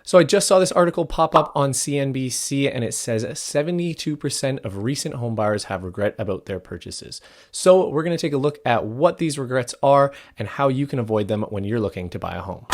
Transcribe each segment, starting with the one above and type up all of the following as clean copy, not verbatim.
So I just saw this article pop up on CNBC and it says 72% of recent homebuyers have regret about their purchases. So we're going to take a look at what these regrets are and how you can avoid them when you're looking to buy a home.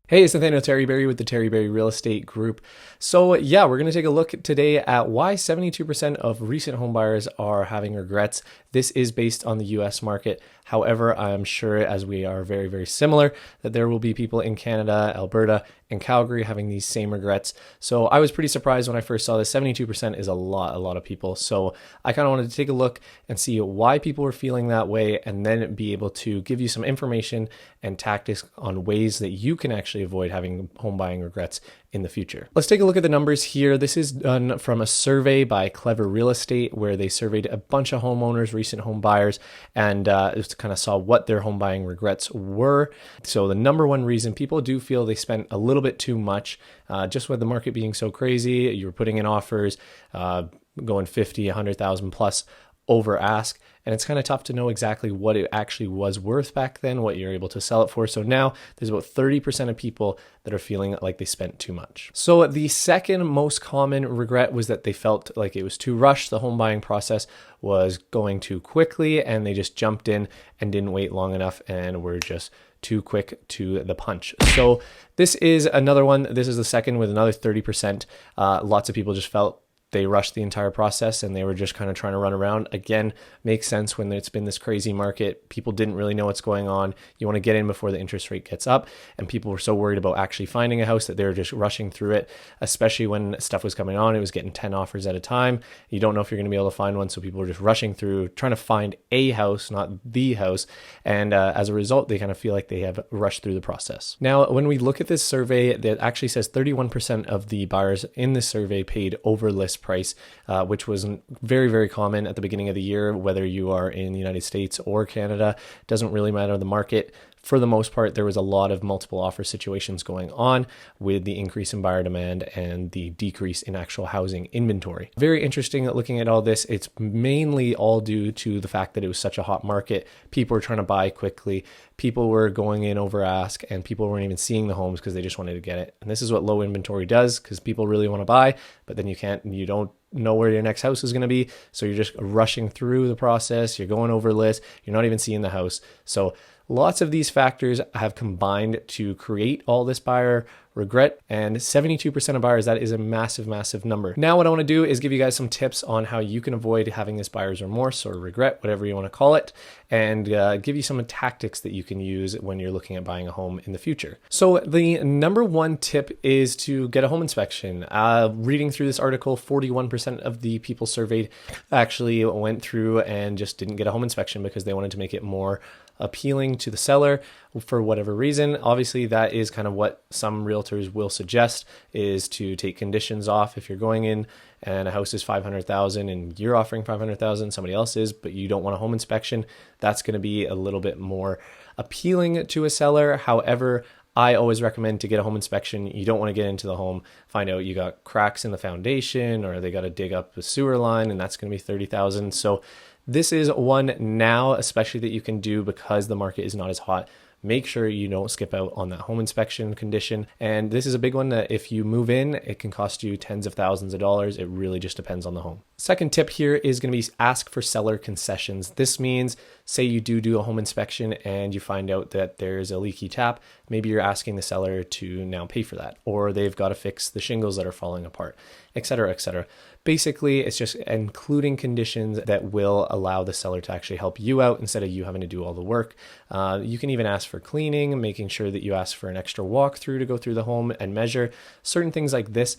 Hey, it's Nathaniel Terryberry with the Terryberry Real Estate Group. So yeah, we're going to take a look today at why 72% of recent homebuyers are having regrets. This is based on the US market. However, I'm sure, as we are very, very similar, that there will be people in Canada, Alberta, and Calgary having these same regrets. So I was pretty surprised when I first saw this. 72% is a lot of people. So I kind of wanted to take a look and see why people were feeling that way, and then be able to give you some information and tactics on ways that you can actually avoid having home buying regrets in the future. Let's take a look at the numbers here. This is done from a survey by Clever Real Estate, where they surveyed a bunch of homeowners, recent home buyers, and just kind of saw what their home buying regrets were. So the number one reason people do feel they spent a little bit too much, just with the market being so crazy, you were putting in offers, going 50, 100,000 plus over ask. And it's kind of tough to know exactly what it actually was worth back then, what you're able to sell it for. So now there's about 30% of people that are feeling like they spent too much. So the second most common regret was that they felt like it was too rushed. The home buying process was going too quickly and they just jumped in and didn't wait long enough and were just too quick to the punch. So this is another one. This is the second with another 30%. Lots of people just felt they rushed the entire process and they were just kind of trying to run around. Again, makes sense when it's been this crazy market. People didn't really know what's going on. You want to get in before the interest rate gets up. And people were so worried about actually finding a house that they were just rushing through it, especially when stuff was coming on. It was getting 10 offers at a time. You don't know if you're going to be able to find one. So people were just rushing through, trying to find a house, not the house. And as a result, they kind of feel like they have rushed through the process. Now, when we look at this survey, that actually says 31% of the buyers in this survey paid over list price, which was very, very common at the beginning of the year, whether you are in the United States or Canada. Doesn't really matter the market. For the most part, there was a lot of multiple offer situations going on with the increase in buyer demand and the decrease in actual housing inventory. Very interesting looking at all this. It's mainly all due to the fact that it was such a hot market. People were trying to buy quickly. People were going in over ask, and people weren't even seeing the homes because they just wanted to get it. And this is what low inventory does, because people really want to buy, but then you don't know where your next house is going to be. So you're just rushing through the process. You're going over list. You're not even seeing the house. So lots of these factors have combined to create all this buyer regret, and 72% of buyers, that is a massive, massive number. Now, what I want to do is give you guys some tips on how you can avoid having this buyer's remorse or regret, whatever you want to call it, and give you some tactics that you can use when you're looking at buying a home in the future. So the number one tip is to get a home inspection. Reading through this article, 41% of the people surveyed actually went through and just didn't get a home inspection because they wanted to make it more appealing to the seller for whatever reason. Obviously, that is kind of what some realtors will suggest, is to take conditions off. If you're going in and a house is 500,000 and you're offering 500,000, somebody else is, but you don't want a home inspection, that's going to be a little bit more appealing to a seller. However, I always recommend to get a home inspection. You don't want to get into the home, find out you got cracks in the foundation, or they got to dig up the sewer line, and that's going to be 30,000. So this is one now, especially that you can do because the market is not as hot. Make sure you don't skip out on that home inspection condition. And this is a big one that if you move in, it can cost you tens of thousands of dollars. It really just depends on the home. Second tip here is going to be ask for seller concessions. This means, say you do a home inspection and you find out that there's a leaky tap. Maybe you're asking the seller to now pay for that, or they've got to fix the shingles that are falling apart, et cetera, et cetera. Basically, it's just including conditions that will allow the seller to actually help you out instead of you having to do all the work. You can even ask for cleaning, making sure that you ask for an extra walkthrough to go through the home and measure. Certain things like this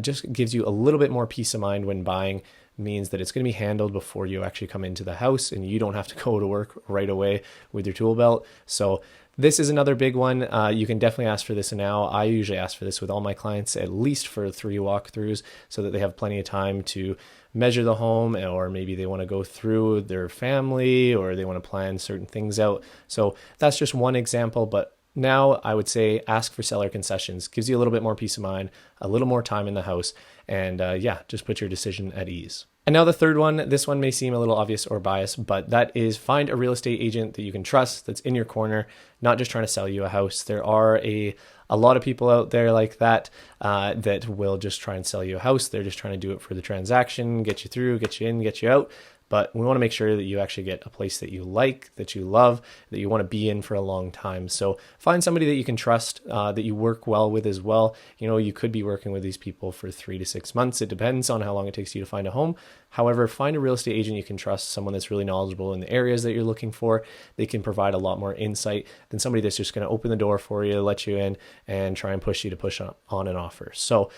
just gives you a little bit more peace of mind when buying. Means that it's going to be handled before you actually come into the house, and you don't have to go to work right away with your tool belt. So this is another big one. You can definitely ask for this now. I usually ask for this with all my clients, at least for 3 walkthroughs, so that they have plenty of time to measure the home, or maybe they want to go through their family, or they want to plan certain things out. So that's just one example, but Now I would say ask for seller concessions. Gives you a little bit more peace of mind, a little more time in the house, and yeah, just put your decision at ease. And now the third one, this one may seem a little obvious or biased, but that is find a real estate agent that you can trust, that's in your corner, not just trying to sell you a house. There are a lot of people out there like that that will just try and sell you a house. They're just trying to do it for the transaction, get you through, get you in, get you out. But we want to make sure that you actually get a place that you like, that you love, that you want to be in for a long time. So find somebody that you can trust, that you work well with as well. You know, you could be working with these people for 3 to 6 months. It depends on how long it takes you to find a home. However, find a real estate agent you can trust, someone that's really knowledgeable in the areas that you're looking for. They can provide a lot more insight than somebody that's just going to open the door for you, let you in, and try and push you to push on an offer. So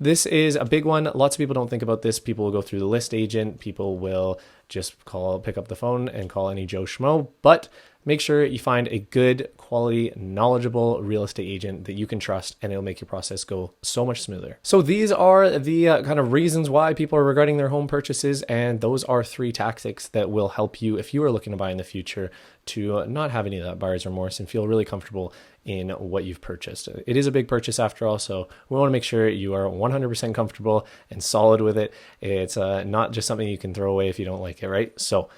this is a big one. Lots of people don't think about this. People will go through the list agent. People will just pick up the phone and call any Joe Schmo. But make sure you find a good, quality, knowledgeable real estate agent that you can trust, and it'll make your process go so much smoother. So these are the kind of reasons why people are regretting their home purchases, and those are 3 tactics that will help you if you are looking to buy in the future to not have any of that buyer's remorse and feel really comfortable in what you've purchased. It is a big purchase after all, so we want to make sure you are 100% comfortable and solid with it. It's not just something you can throw away if you don't like it, right? So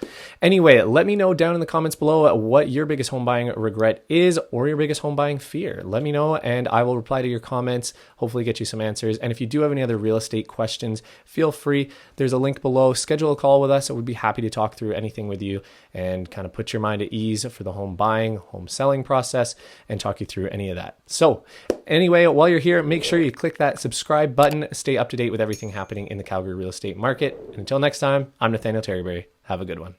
anyway, let me know down in the comments below what your biggest home buying regret is, or your biggest home buying fear. Let me know and I will reply to your comments, hopefully get you some answers. And if you do have any other real estate questions, feel free. There's a link below. Schedule a call with us. I would be happy to talk through anything with you and kind of put your mind at ease for the home buying, home selling process, and talk you through any of that. So anyway, while you're here, make sure you click that subscribe button. Stay up to date with everything happening in the Calgary real estate market. And until next time, I'm Nathaniel Terryberry. Have a good one.